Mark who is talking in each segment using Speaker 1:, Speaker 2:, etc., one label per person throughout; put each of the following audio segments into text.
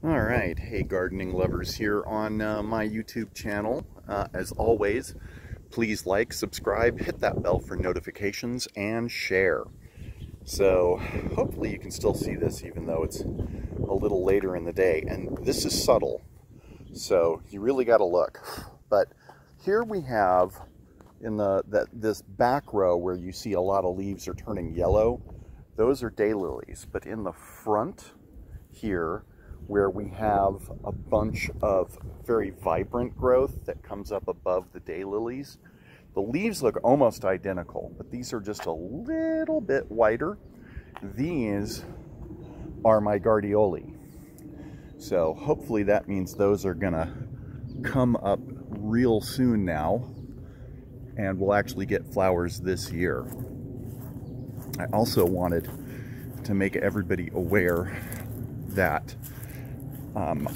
Speaker 1: All right, hey gardening lovers here on my YouTube channel. As always, please like, subscribe, hit that bell for notifications, and share. So hopefully you can still see this even though it's a little later in the day. And this is subtle, so you really got to look. But here we have in this back row where you see a lot of leaves are turning yellow, those are daylilies. But in the front here, where we have a bunch of very vibrant growth that comes up above the daylilies, the leaves look almost identical, but these are just a little bit whiter. These are my Gardioli. So hopefully that means those are gonna come up real soon now, and we'll actually get flowers this year. I also wanted to make everybody aware that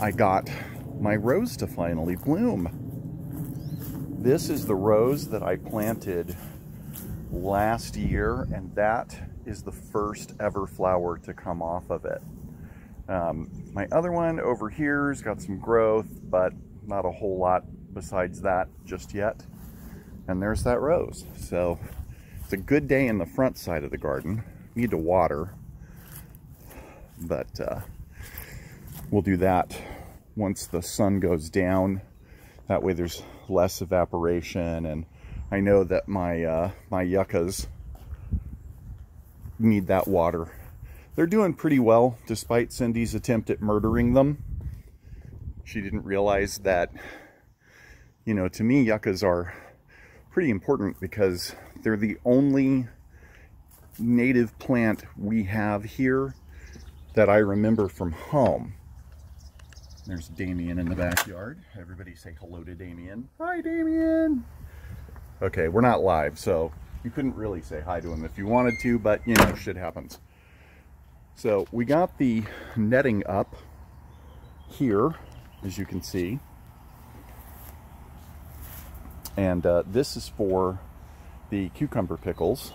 Speaker 1: I got my rose to finally bloom. This is the rose that I planted last year, and that is the first ever flower to come off of it. My other one over here's got some growth, but not a whole lot besides that just yet. And there's that rose. So it's a good day in the front side of the garden. Need to water, but we'll do that once the sun goes down. That way there's less evaporation, and I know that my my yuccas need that water. They're doing pretty well despite Cindy's attempt at murdering them. She didn't realize that, you know, to me yuccas are pretty important because they're the only native plant we have here that I remember from home. There's Damien in the backyard. Everybody say hello to Damien. Hi, Damien. Okay, we're not live, so you couldn't really say hi to him if you wanted to, but you know, shit happens. So we got the netting up here, as you can see. And this is for the cucumber pickles.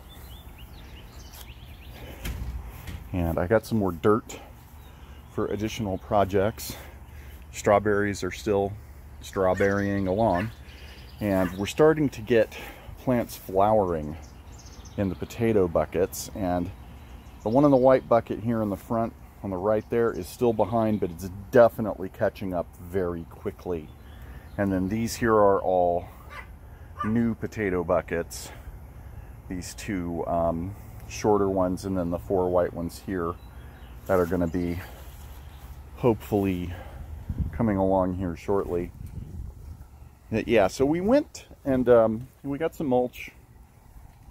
Speaker 1: And I got some more dirt for additional projects. Strawberries are still strawberrying along, and we're starting to get plants flowering in the potato buckets. And the one in the white bucket here in the front on the right there is still behind, but it's definitely catching up very quickly. And then these here are all new potato buckets, these two shorter ones, and then the 4 white ones here that are going to be hopefully coming along here shortly. Yeah, so we went and we got some mulch.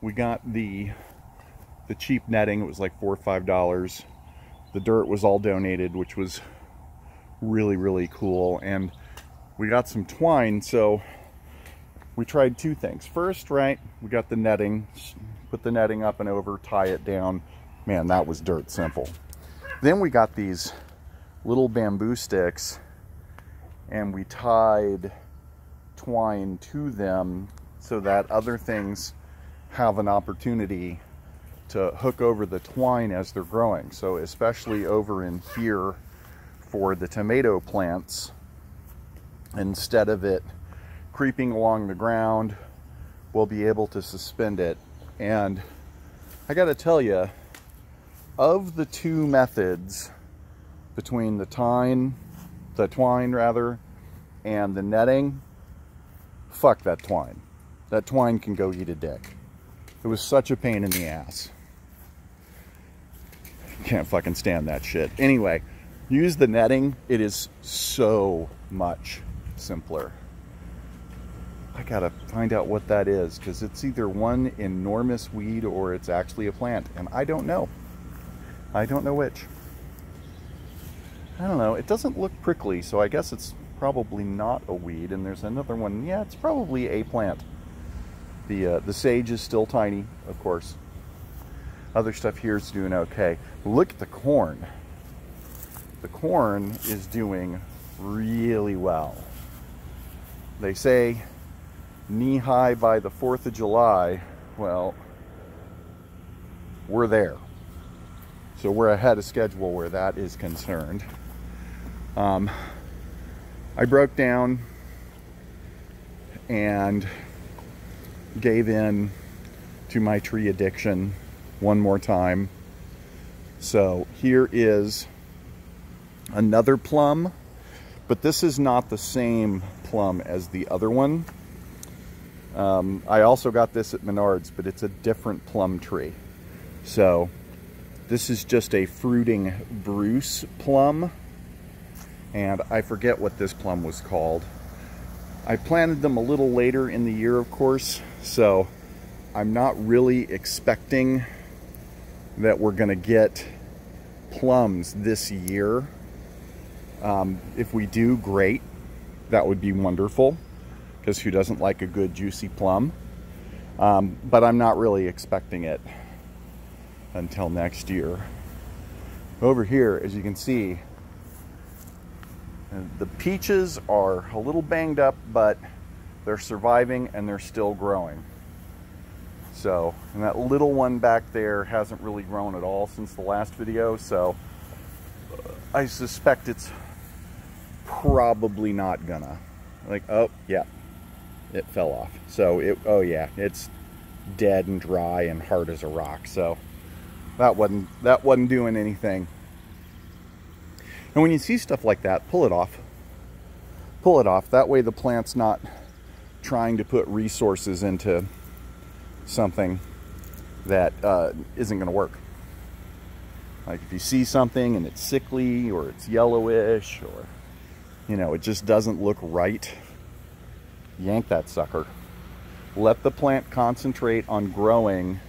Speaker 1: We got the cheap netting. It was like $4 or $5. The dirt was all donated, which was really, really cool. And we got some twine, so we tried two things. First, right, we got the netting, put the netting up and over, tie it down. Man, that was dirt simple. Then we got these little bamboo sticks, and we tied twine to them so that other things have an opportunity to hook over the twine as they're growing. So especially over in here for the tomato plants, instead of it creeping along the ground, we'll be able to suspend it. And I gotta tell you, of the two methods, between the twine and the netting, fuck that twine. That twine can go eat a dick. It was such a pain in the ass. Can't fucking stand that shit. Anyway, use the netting. It is so much simpler. I gotta find out what that is, because it's either one enormous weed or it's actually a plant, and I don't know. I don't know which. I don't know. It doesn't look prickly, so I guess it's probably not a weed. And there's another one. Yeah, it's probably a plant. The sage is still tiny, of course. Other stuff here is doing okay. Look at the corn. The corn is doing really well. They say knee-high by the 4th of July. Well, we're there. So we're ahead of schedule where that is concerned. I broke down and gave in to my tree addiction one more time. So here is another plum, but this is not the same plum as the other one. I also got this at Menards, but it's a different plum tree. So this is just a fruiting Bruce plum, and I forget what this plum was called. I planted them a little later in the year, of course, so I'm not really expecting that we're gonna get plums this year. If we do, great. That would be wonderful, because who doesn't like a good juicy plum? But I'm not really expecting it until next year. Over here, as you can see, the peaches are a little banged up, but they're surviving and they're still growing. So, and that little one back there hasn't really grown at all since the last video, so I suspect it's probably not gonna. Like, oh yeah, it fell off. So oh yeah, it's dead and dry and hard as a rock. So that wasn't doing anything. And when you see stuff like that, pull it off. Pull it off. That way the plant's not trying to put resources into something that isn't going to work. Like if you see something and it's sickly or it's yellowish or, you know, it just doesn't look right, yank that sucker. Let the plant concentrate on growing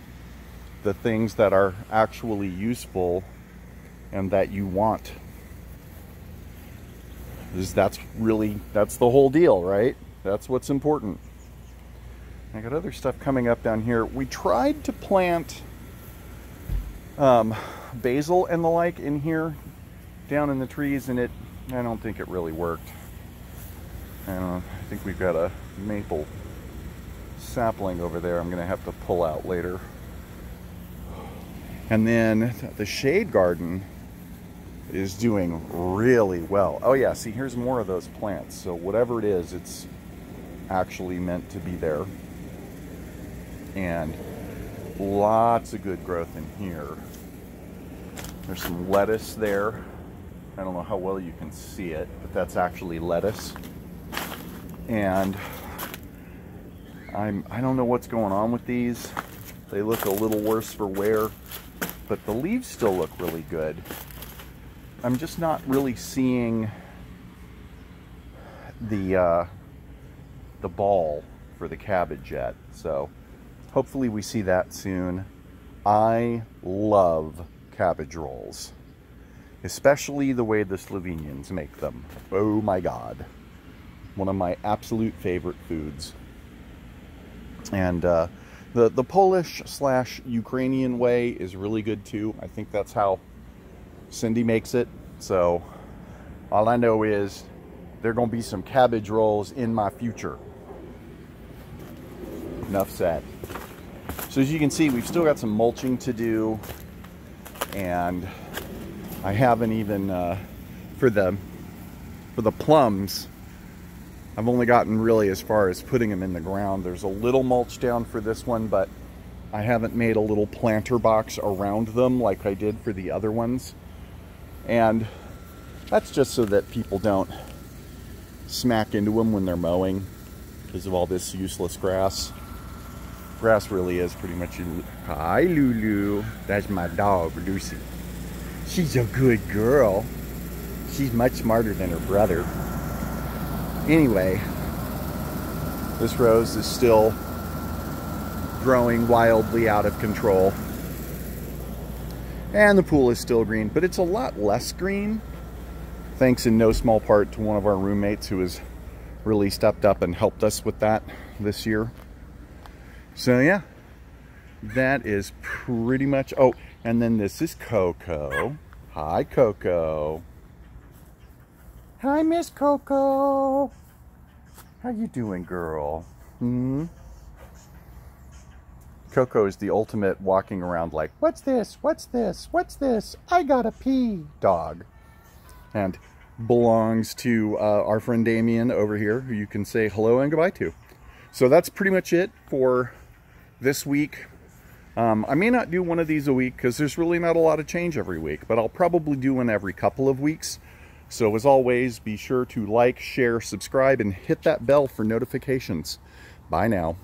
Speaker 1: the things that are actually useful and that you want. That's the whole deal, right? That's what's important. I got other stuff coming up down here. We tried to plant basil and the like in here down in the trees, and I don't think it really worked. I think we've got a maple sapling over there I'm gonna have to pull out later. And then the shade garden is doing really well. Oh yeah, see, here's more of those plants. So whatever it is, it's actually meant to be there. And lots of good growth in here. There's some lettuce there. I don't know how well you can see it, but that's actually lettuce. And I don't know what's going on with these. They look a little worse for wear, but the leaves still look really good. I'm just not really seeing the ball for the cabbage yet. So hopefully we see that soon. I love cabbage rolls, especially the way the Slovenians make them. Oh my God. One of my absolute favorite foods. And the Polish/Ukrainian way is really good too. I think that's how Cindy makes it. So all I know is there are going to be some cabbage rolls in my future. Enough said. So as you can see, we've still got some mulching to do, and I haven't even for the plums, I've only gotten really as far as putting them in the ground. There's a little mulch down for this one, but I haven't made a little planter box around them like I did for the other ones. And that's just so that people don't smack into them when they're mowing because of all this useless grass. Grass really is pretty much... Hi, Lulu. That's my dog, Lucy. She's a good girl. She's much smarter than her brother. Anyway, this rose is still growing wildly out of control. And the pool is still green, but it's a lot less green, thanks in no small part to one of our roommates who has really stepped up and helped us with that this year. So yeah, that is pretty much... Oh, and then this is Coco. Hi, Coco. Hi, Miss Coco. How you doing, girl? Coco is the ultimate walking around like, what's this? What's this? What's this? I gotta pee dog. And belongs to our friend Damien over here, who you can say hello and goodbye to. So that's pretty much it for this week. I may not do one of these a week because there's really not a lot of change every week, but I'll probably do one every couple of weeks. So as always, be sure to like, share, subscribe, and hit that bell for notifications. Bye now.